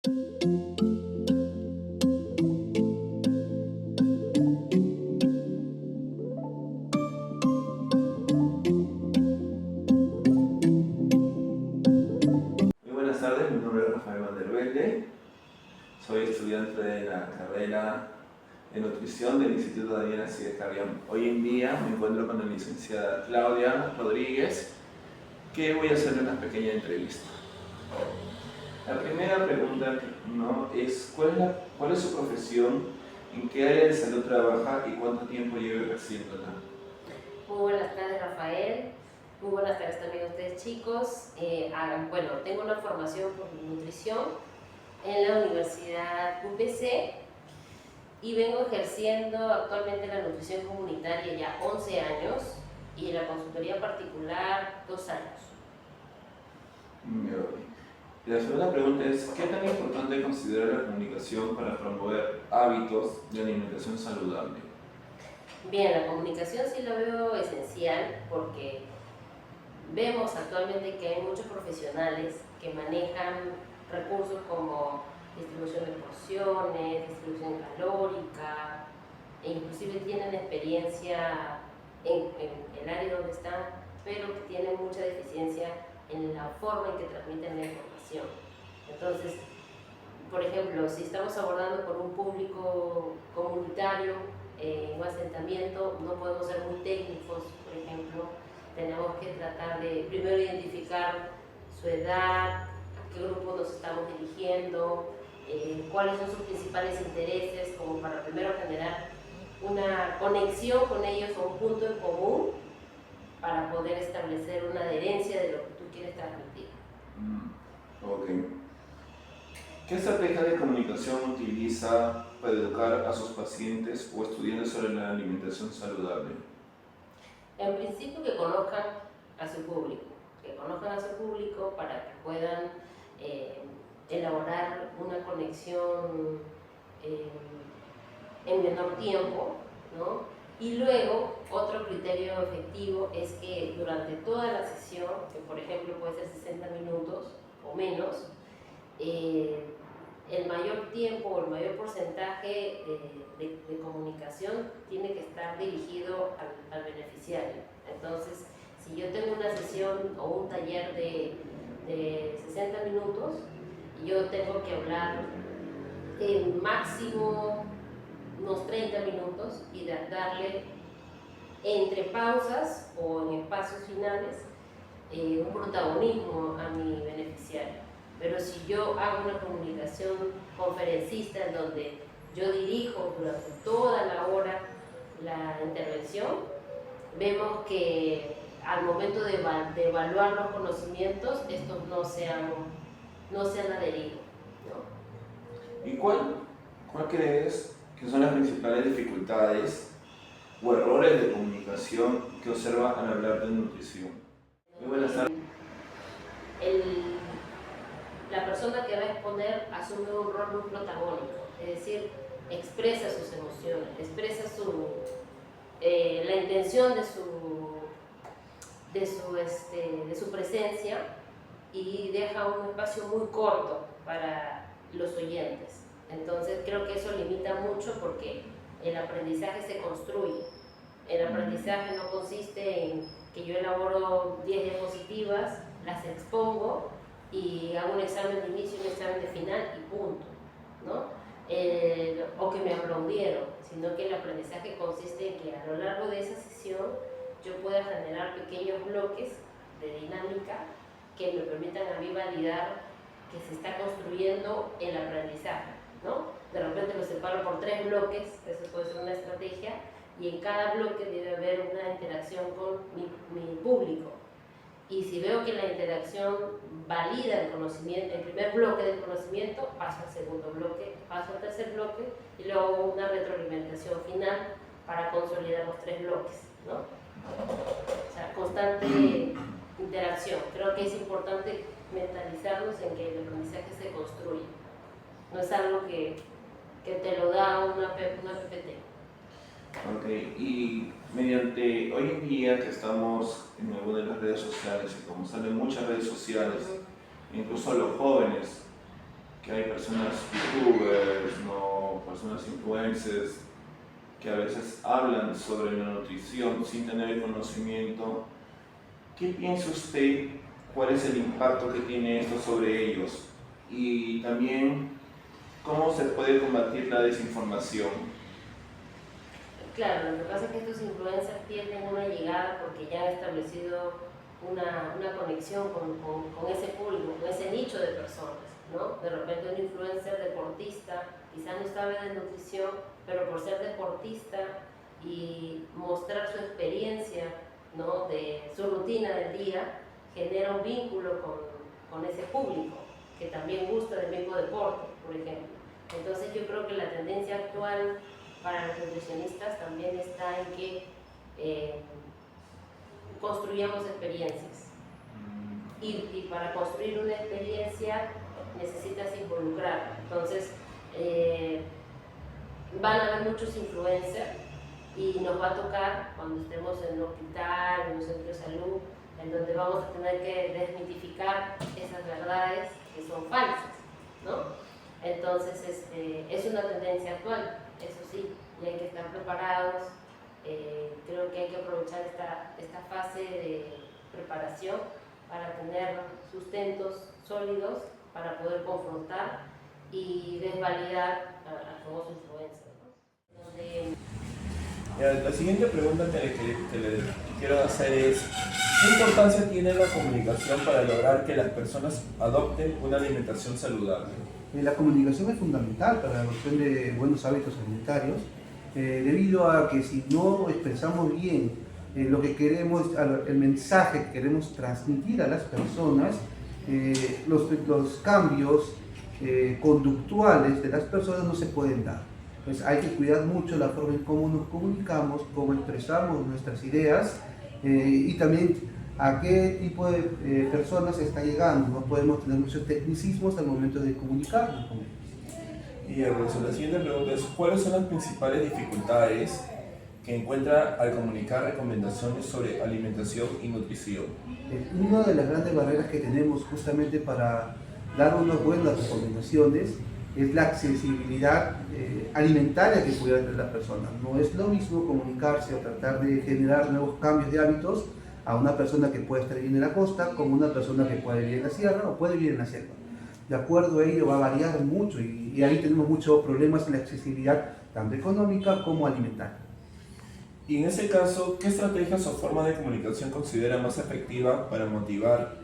Muy buenas tardes, mi nombre es Rafael Vanderbelde, soy estudiante de la carrera de nutrición del Instituto Daniel Sigue Carrión. Hoy en día me encuentro con la licenciada Claudia Rodríguez, que voy a hacerle una pequeña entrevista. La primera pregunta es ¿cuál es su profesión? ¿En qué área de salud trabaja y cuánto tiempo lleva ejerciéndola? Muy buenas tardes, Rafael. Muy buenas tardes también a ustedes, chicos. Bueno, tengo una formación por nutrición en la Universidad UPC y vengo ejerciendo actualmente la nutrición comunitaria ya 11 años y en la consultoría particular 2 años. La segunda pregunta es, ¿qué tan importante considera la comunicación para promover hábitos de alimentación saludable? Bien, la comunicación sí la veo esencial porque vemos actualmente que hay muchos profesionales que manejan recursos como distribución de porciones, distribución calórica, e inclusive tienen experiencia en el área donde están, pero que tienen mucha deficiencia en la forma en que transmiten la información. Entonces, por ejemplo, si estamos abordando con un público comunitario, un asentamiento, no podemos ser muy técnicos, por ejemplo, tenemos que tratar de primero identificar su edad, a qué grupo nos estamos dirigiendo, cuáles son sus principales intereses, como para primero generar una conexión con ellos o un punto en común para poder establecer una adherencia de lo que tú quieres transmitir. Ok. ¿Qué estrategia de comunicación utiliza para educar a sus pacientes o estudiantes sobre la alimentación saludable? En principio que conozcan a su público para que puedan elaborar una conexión en menor tiempo, ¿no? Y luego, otro criterio efectivo es que durante toda la sesión, que por ejemplo puede ser 60 minutos o menos, el mayor tiempo o el mayor porcentaje de comunicación tiene que estar dirigido al beneficiario. Entonces, si yo tengo una sesión o un taller de 60 minutos, yo tengo que hablar máximo unos 30 minutos y darle entre pausas o en espacios finales un protagonismo a mi beneficiario. Pero si yo hago una comunicación conferencista en donde yo dirijo durante toda la hora la intervención, vemos que al momento de evaluar los conocimientos, estos no se han adherido, ¿no? ¿Y cuál crees que son las principales dificultades o errores de comunicación que observa al hablar de nutrición? Muy buenas tardes. La persona que va a exponer asume un rol muy protagónico, es decir, expresa sus emociones, expresa la intención de su presencia y deja un espacio muy corto para los oyentes. Entonces creo que eso limita mucho porque el aprendizaje se construye. El aprendizaje no consiste en que yo elaboro 10 diapositivas, las expongo y hago un examen de inicio y un examen de final y punto, ¿no? O que me aplaudieron, sino que el aprendizaje consiste en que a lo largo de esa sesión yo pueda generar pequeños bloques de dinámica que me permitan a mí validar que se está construyendo el aprendizaje, ¿no? De repente lo separo por 3 bloques, eso puede ser una estrategia, y en cada bloque debe haber una interacción con mi público. Y si veo que la interacción valida el conocimiento, el primer bloque del conocimiento, paso al segundo bloque, paso al tercer bloque y luego una retroalimentación final para consolidar los 3 bloques, ¿no? O sea, constante interacción. Creo que es importante mentalizarnos en que el aprendizaje se construye. No es algo que te lo da una PPT. Ok, y mediante hoy en día que estamos en algunas de las redes sociales y como salen muchas redes sociales, incluso los jóvenes que hay personas youtubers, ¿no? Personas influencers, que a veces hablan sobre la nutrición sin tener el conocimiento. ¿Qué piensa usted? ¿Cuál es el impacto que tiene esto sobre ellos? Y también, ¿cómo se puede combatir la desinformación? Claro, lo que pasa es que estos influencers tienen una llegada porque ya han establecido una conexión con ese público, con ese nicho de personas, ¿no? De repente un influencer deportista quizás no sabe de nutrición, pero por ser deportista y mostrar su experiencia, ¿no? De su rutina del día, genera un vínculo con ese público que también gusta del mismo deporte, por ejemplo. Entonces yo creo que la tendencia actual para los nutricionistas también está en que construyamos experiencias. Y para construir una experiencia necesitas involucrar. Entonces, van a haber muchos influencers y nos va a tocar cuando estemos en un hospital, en un centro de salud, en donde vamos a tener que desmitificar esas verdades que son falsas, ¿no? Entonces, es una tendencia actual, eso sí, y hay que estar preparados. Creo que hay que aprovechar esta fase de preparación para tener sustentos sólidos para poder confrontar y desvalidar al famoso influencer, ¿no? La siguiente pregunta que le quiero hacer es: ¿qué importancia tiene la comunicación para lograr que las personas adopten una alimentación saludable? La comunicación es fundamental para la adopción de buenos hábitos alimentarios, debido a que si no expresamos bien lo que queremos, el mensaje que queremos transmitir a las personas, los cambios conductuales de las personas no se pueden dar. Pues hay que cuidar mucho la forma en cómo nos comunicamos, cómo expresamos nuestras ideas y también a qué tipo de personas está llegando. No podemos tener muchos tecnicismos al momento de comunicarnos con ellos. Y la siguiente pregunta es: ¿cuáles son las principales dificultades que encuentra al comunicar recomendaciones sobre alimentación y nutrición? Una de las grandes barreras que tenemos justamente para dar unas buenas recomendaciones es la accesibilidad alimentaria que puede tener la persona. No es lo mismo comunicarse o tratar de generar nuevos cambios de hábitos a una persona que puede estar bien en la costa como una persona que puede vivir en la sierra o puede vivir en la selva. De acuerdo a ello va a variar mucho y ahí tenemos muchos problemas en la accesibilidad tanto económica como alimentaria. Y en ese caso, ¿qué estrategias o formas de comunicación considera más efectiva para motivar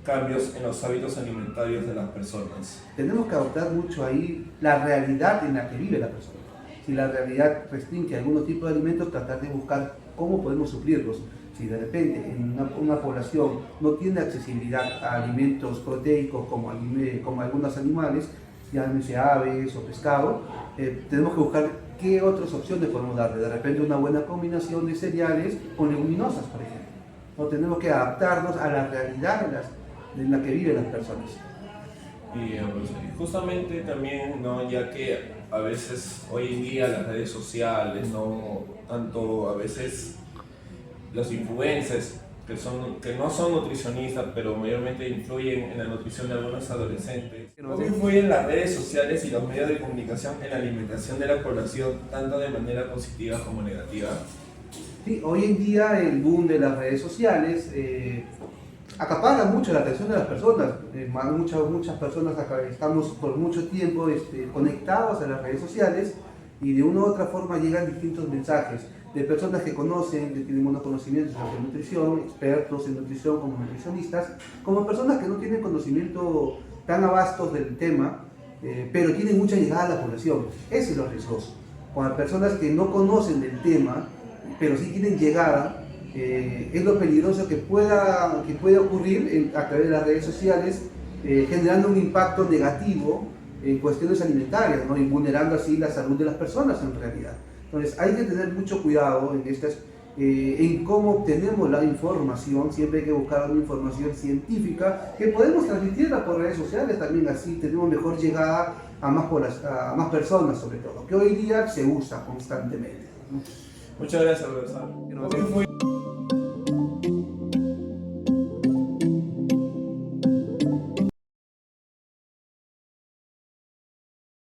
cambios en los hábitos alimentarios de las personas? Tenemos que adoptar mucho ahí la realidad en la que vive la persona. Si la realidad restringe algunos tipos de alimentos, tratar de buscar cómo podemos suplirlos. Si de repente en una población no tiene accesibilidad a alimentos proteicos como algunos animales, llámese aves o pescado, tenemos que buscar qué otras opciones podemos darle. De repente una buena combinación de cereales con leguminosas, por ejemplo. ¿No? Tenemos que adaptarnos a la realidad en la que viven las personas. Y justamente también, ¿no? Ya que a veces hoy en día las redes sociales, ¿no? Tanto a veces los influencers que no son nutricionistas, pero mayormente influyen en la nutrición de algunos adolescentes. ¿Cómo influyen las redes sociales y los medios de comunicación en la alimentación de la población, tanto de manera positiva como negativa? Sí, hoy en día el boom de las redes sociales acapara mucho la atención de las personas. Muchas personas acá estamos por mucho tiempo conectados a las redes sociales y de una u otra forma llegan distintos mensajes de personas que conocen, que tienen buenos conocimientos sobre nutrición, expertos en nutrición como nutricionistas, como personas que no tienen conocimiento tan vastos del tema, pero tienen mucha llegada a la población. Eso es lo riesgoso. Cuando personas que no conocen del tema, pero sí tienen llegada, es lo peligroso que puede ocurrir a través de las redes sociales, generando un impacto negativo en cuestiones alimentarias, ¿no? Y vulnerando así la salud de las personas en realidad. Entonces hay que tener mucho cuidado en cómo obtenemos la información. Siempre hay que buscar una información científica que podemos transmitirla por redes sociales también, así tenemos mejor llegada a más personas sobre todo, que hoy día se usa constantemente, ¿no? Muchas gracias, profesor.